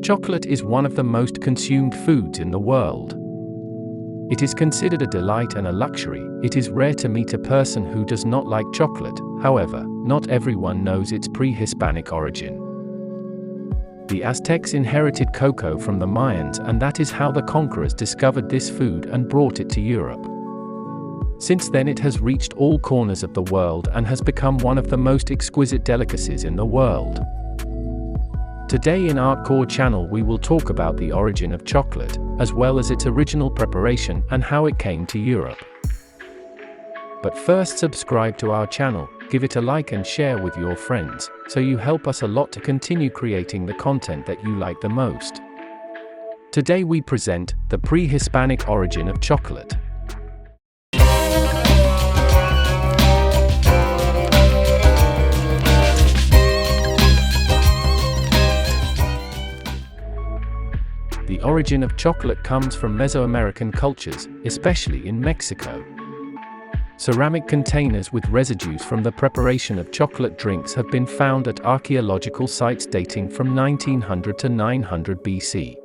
Chocolate is one of the most consumed foods in the world. It is considered a delight and a luxury. It is rare to meet a person who does not like chocolate. However, not everyone knows its pre-Hispanic origin. The Aztecs inherited cocoa from the Mayans, and that is how the conquerors discovered this food and brought it to Europe. Since then it has reached all corners of the world and has become one of the most exquisite delicacies in the world. Today in ArtCore Channel we will talk about the origin of chocolate, as well as its original preparation and how it came to Europe. But first, subscribe to our channel, give it a like and share with your friends, so you help us a lot to continue creating the content that you like the most. Today we present the pre-Hispanic origin of chocolate. The origin of chocolate comes from Mesoamerican cultures, especially in Mexico. Ceramic containers with residues from the preparation of chocolate drinks have been found at archaeological sites dating from 1900 to 900 BC.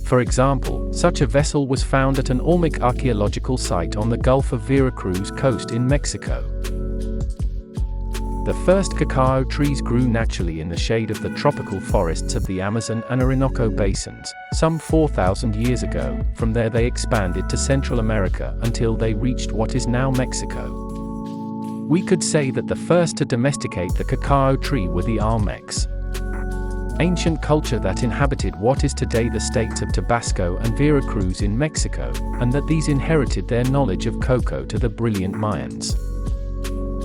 For example, such a vessel was found at an Olmec archaeological site on the Gulf of Veracruz coast in Mexico. The first cacao trees grew naturally in the shade of the tropical forests of the Amazon and Orinoco basins, some 4,000 years ago. From there they expanded to Central America until they reached what is now Mexico. We could say that the first to domesticate the cacao tree were the Olmecs, ancient culture that inhabited what is today the states of Tabasco and Veracruz in Mexico, and that these inherited their knowledge of cocoa to the brilliant Mayans.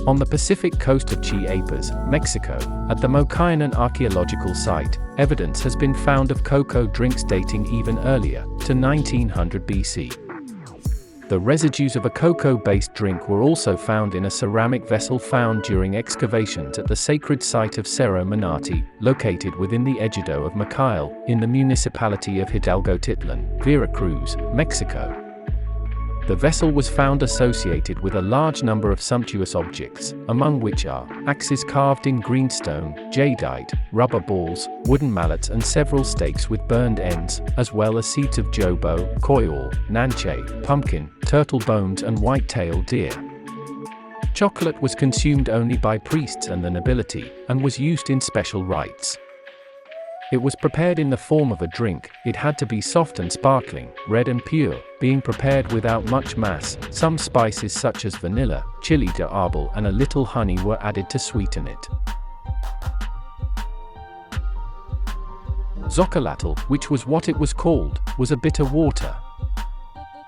On the Pacific coast of Chiapas, Mexico, at the Mocayanan archaeological site, evidence has been found of cocoa drinks dating even earlier, to 1900 BC. The residues of a cocoa-based drink were also found in a ceramic vessel found during excavations at the sacred site of Cerro Manati, located within the ejido of Macail, in the municipality of Hidalgo-Titlan, Veracruz, Mexico. The vessel was found associated with a large number of sumptuous objects, among which are axes carved in greenstone, jadeite, rubber balls, wooden mallets and several stakes with burned ends, as well as seeds of jobo, koyor, nanche, pumpkin, turtle bones and white-tailed deer. Chocolate was consumed only by priests and the nobility, and was used in special rites. It was prepared in the form of a drink. It had to be soft and sparkling, red and pure, being prepared without much mass. Some spices such as vanilla, chili de árbol and a little honey were added to sweeten it. Xocolatl, which was what it was called, was a bitter water.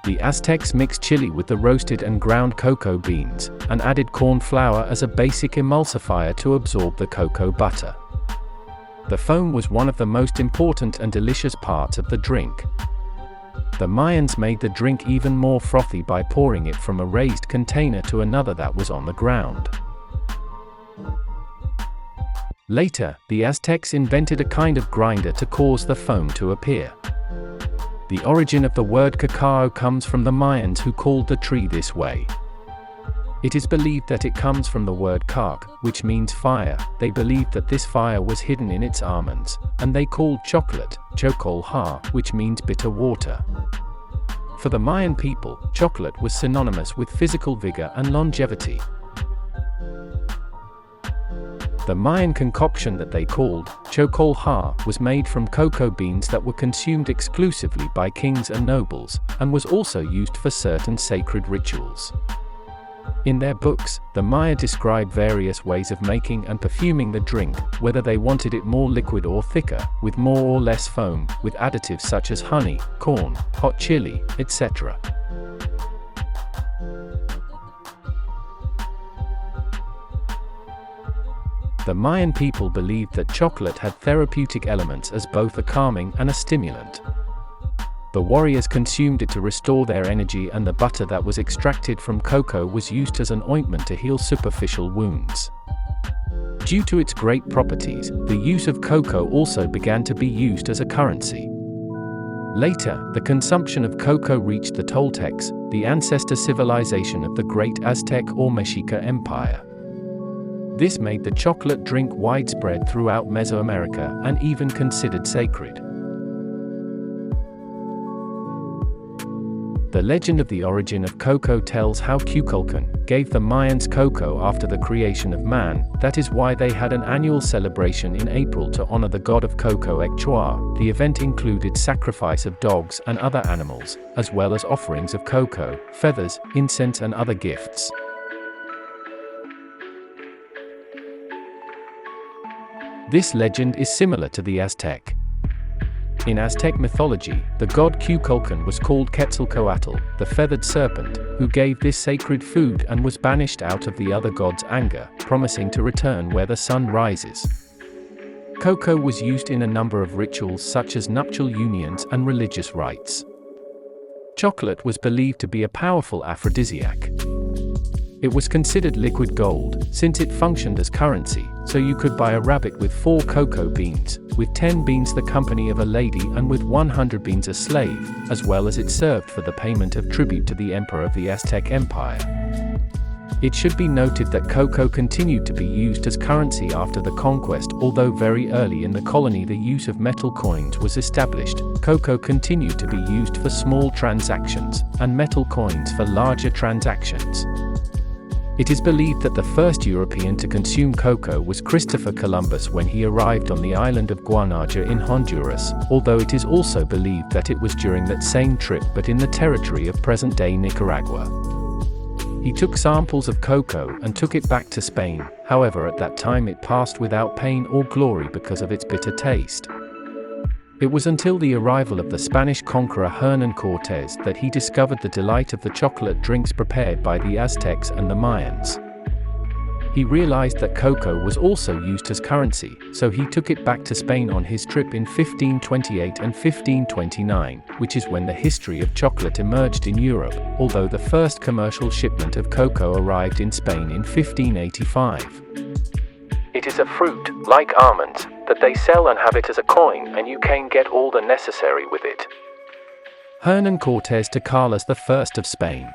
The Aztecs mixed chili with the roasted and ground cocoa beans, and added corn flour as a basic emulsifier to absorb the cocoa butter. The foam was one of the most important and delicious parts of the drink. The Mayans made the drink even more frothy by pouring it from a raised container to another that was on the ground. Later, the Aztecs invented a kind of grinder to cause the foam to appear. The origin of the word cacao comes from the Mayans, who called the tree this way. It is believed that it comes from the word carc, which means fire. They believed that this fire was hidden in its almonds, and they called chocolate chocolha, which means bitter water. For the Mayan people, chocolate was synonymous with physical vigor and longevity. The Mayan concoction that they called chocolha was made from cocoa beans that were consumed exclusively by kings and nobles, and was also used for certain sacred rituals. In their books, the Maya describe various ways of making and perfuming the drink, whether they wanted it more liquid or thicker, with more or less foam, with additives such as honey, corn, hot chili, etc. The Mayan people believed that chocolate had therapeutic elements as both a calming and a stimulant. The warriors consumed it to restore their energy, and the butter that was extracted from cocoa was used as an ointment to heal superficial wounds. Due to its great properties, the use of cocoa also began to be used as a currency. Later, the consumption of cocoa reached the Toltecs, the ancestor civilization of the great Aztec or Mexica Empire. This made the chocolate drink widespread throughout Mesoamerica and even considered sacred. The legend of the origin of cocoa tells how Kukulkan gave the Mayans cocoa after the creation of man. That is why they had an annual celebration in April to honor the god of cocoa Ekchua. The event included sacrifice of dogs and other animals, as well as offerings of cocoa, feathers, incense and other gifts. This legend is similar to the Aztec. In Aztec mythology, the god Kukulkan was called Quetzalcoatl, the feathered serpent, who gave this sacred food and was banished out of the other gods' anger, promising to return where the sun rises. Cocoa was used in a number of rituals such as nuptial unions and religious rites. Chocolate was believed to be a powerful aphrodisiac. It was considered liquid gold, since it functioned as currency, so you could buy a rabbit with 4 cocoa beans, with 10 beans the company of a lady and with 100 beans a slave, as well as it served for the payment of tribute to the emperor of the Aztec Empire. It should be noted that cocoa continued to be used as currency after the conquest. Although very early in the colony the use of metal coins was established, cocoa continued to be used for small transactions, and metal coins for larger transactions. It is believed that the first European to consume cocoa was Christopher Columbus when he arrived on the island of Guanaja in Honduras, although it is also believed that it was during that same trip but in the territory of present-day Nicaragua. He took samples of cocoa and took it back to Spain. However, at that time it passed without pain or glory because of its bitter taste. It was until the arrival of the Spanish conqueror Hernán Cortés that he discovered the delight of the chocolate drinks prepared by the Aztecs and the Mayans. He realized that cocoa was also used as currency, so he took it back to Spain on his trip in 1528 and 1529, which is when the history of chocolate emerged in Europe, although the first commercial shipment of cocoa arrived in Spain in 1585. It is a fruit, like almonds, that they sell and have it as a coin, and you can get all the necessary with it. Hernán Cortés to Carlos I of Spain.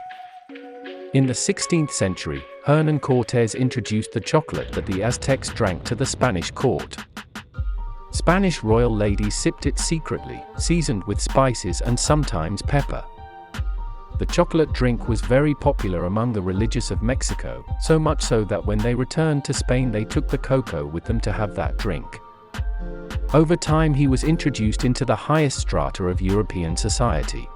In the 16th century, Hernán Cortés introduced the chocolate that the Aztecs drank to the Spanish court. Spanish royal ladies sipped it secretly, seasoned with spices and sometimes pepper. The chocolate drink was very popular among the religious of Mexico, so much so that when they returned to Spain they took the cocoa with them to have that drink. Over time he was introduced into the highest strata of European society.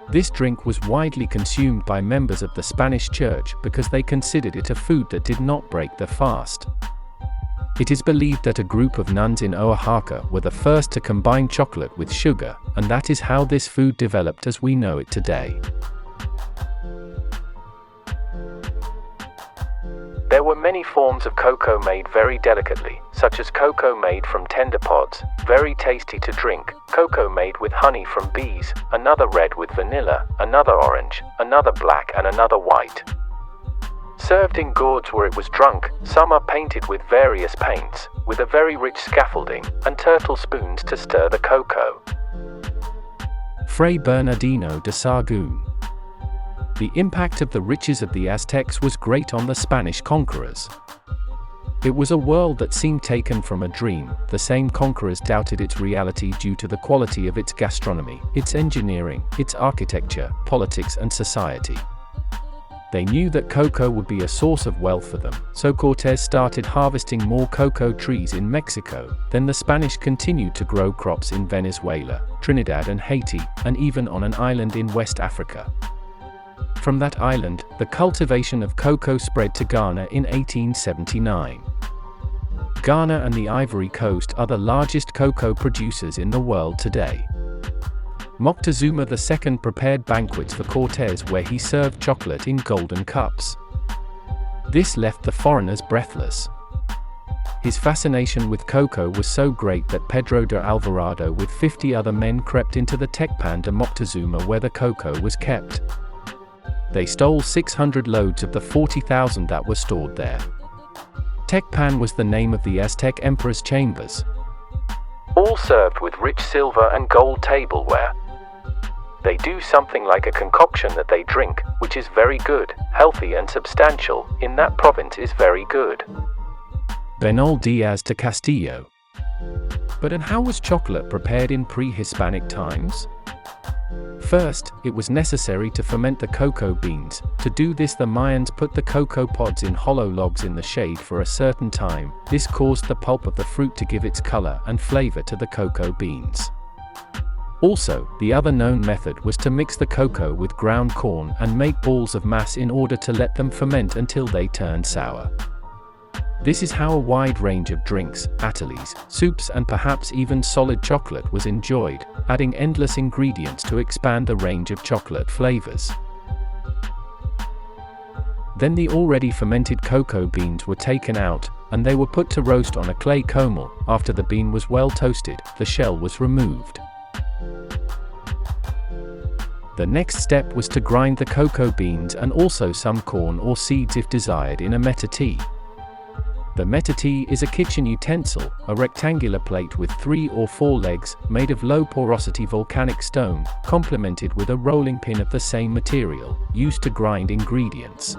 This drink was widely consumed by members of the Spanish Church because they considered it a food that did not break their fast. It is believed that a group of nuns in Oaxaca were the first to combine chocolate with sugar, and that is how this food developed as we know it today. There were many forms of cocoa made very delicately, such as cocoa made from tender pods, very tasty to drink, cocoa made with honey from bees, another red with vanilla, another orange, another black and another white. Served in gourds where it was drunk, some are painted with various paints, with a very rich scaffolding, and turtle spoons to stir the cocoa. Fray Bernardino de Sahagún. The impact of the riches of the Aztecs was great on the Spanish conquerors. It was a world that seemed taken from a dream. The same conquerors doubted its reality due to the quality of its gastronomy, its engineering, its architecture, politics and society. They knew that cocoa would be a source of wealth for them, so Cortés started harvesting more cocoa trees in Mexico. Then the Spanish continued to grow crops in Venezuela, Trinidad and Haiti, and even on an island in West Africa. From that island, the cultivation of cocoa spread to Ghana in 1879. Ghana and the Ivory Coast are the largest cocoa producers in the world today. Moctezuma II prepared banquets for Cortés where he served chocolate in golden cups. This left the foreigners breathless. His fascination with cocoa was so great that Pedro de Alvarado with 50 other men crept into the Tecpan de Moctezuma where the cocoa was kept. They stole 600 loads of the 40,000 that were stored there. Tecpan was the name of the Aztec emperor's chambers. All served with rich silver and gold tableware. They do something like a concoction that they drink, which is very good, healthy and substantial, in that province is very good. Benol Diaz to Castillo. But and how was chocolate prepared in pre-Hispanic times? First, it was necessary to ferment the cocoa beans. To do this, the Mayans put the cocoa pods in hollow logs in the shade for a certain time. This caused the pulp of the fruit to give its color and flavor to the cocoa beans. Also, the other known method was to mix the cocoa with ground corn and make balls of mass in order to let them ferment until they turned sour. This is how a wide range of drinks, atoles, soups and perhaps even solid chocolate was enjoyed, adding endless ingredients to expand the range of chocolate flavors. Then the already fermented cocoa beans were taken out, and they were put to roast on a clay comel. After the bean was well toasted, the shell was removed. The next step was to grind the cocoa beans and also some corn or seeds if desired in a metate. The metate is a kitchen utensil, a rectangular plate with 3 or 4 legs, made of low-porosity volcanic stone, complemented with a rolling pin of the same material, used to grind ingredients.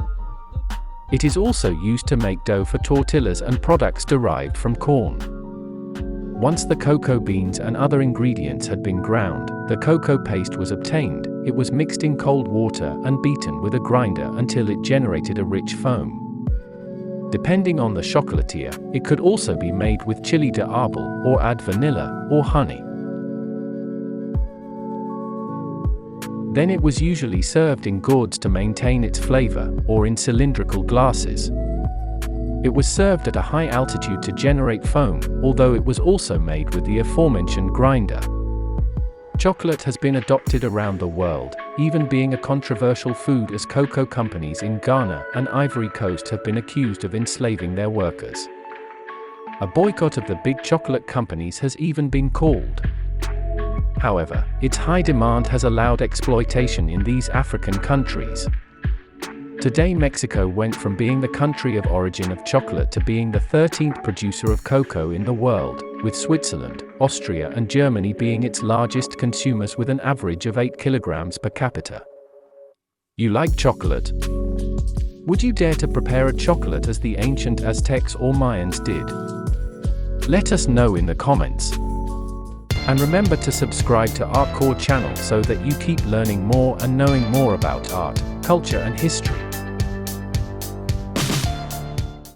It is also used to make dough for tortillas and products derived from corn. Once the cocoa beans and other ingredients had been ground, the cocoa paste was obtained. It was mixed in cold water and beaten with a grinder until it generated a rich foam. Depending on the chocolatier, it could also be made with chili de arbol, or add vanilla, or honey. Then it was usually served in gourds to maintain its flavor, or in cylindrical glasses. It was served at a high altitude to generate foam, although it was also made with the aforementioned grinder. Chocolate has been adopted around the world, even being a controversial food as cocoa companies in Ghana and Ivory Coast have been accused of enslaving their workers. A boycott of the big chocolate companies has even been called. However, its high demand has allowed exploitation in these African countries. Today Mexico went from being the country of origin of chocolate to being the 13th producer of cocoa in the world, with Switzerland, Austria and Germany being its largest consumers with an average of 8 kilograms per capita. You like chocolate? Would you dare to prepare a chocolate as the ancient Aztecs or Mayans did? Let us know in the comments. And remember to subscribe to ArtCore Channel so that you keep learning more and knowing more about art, culture and history.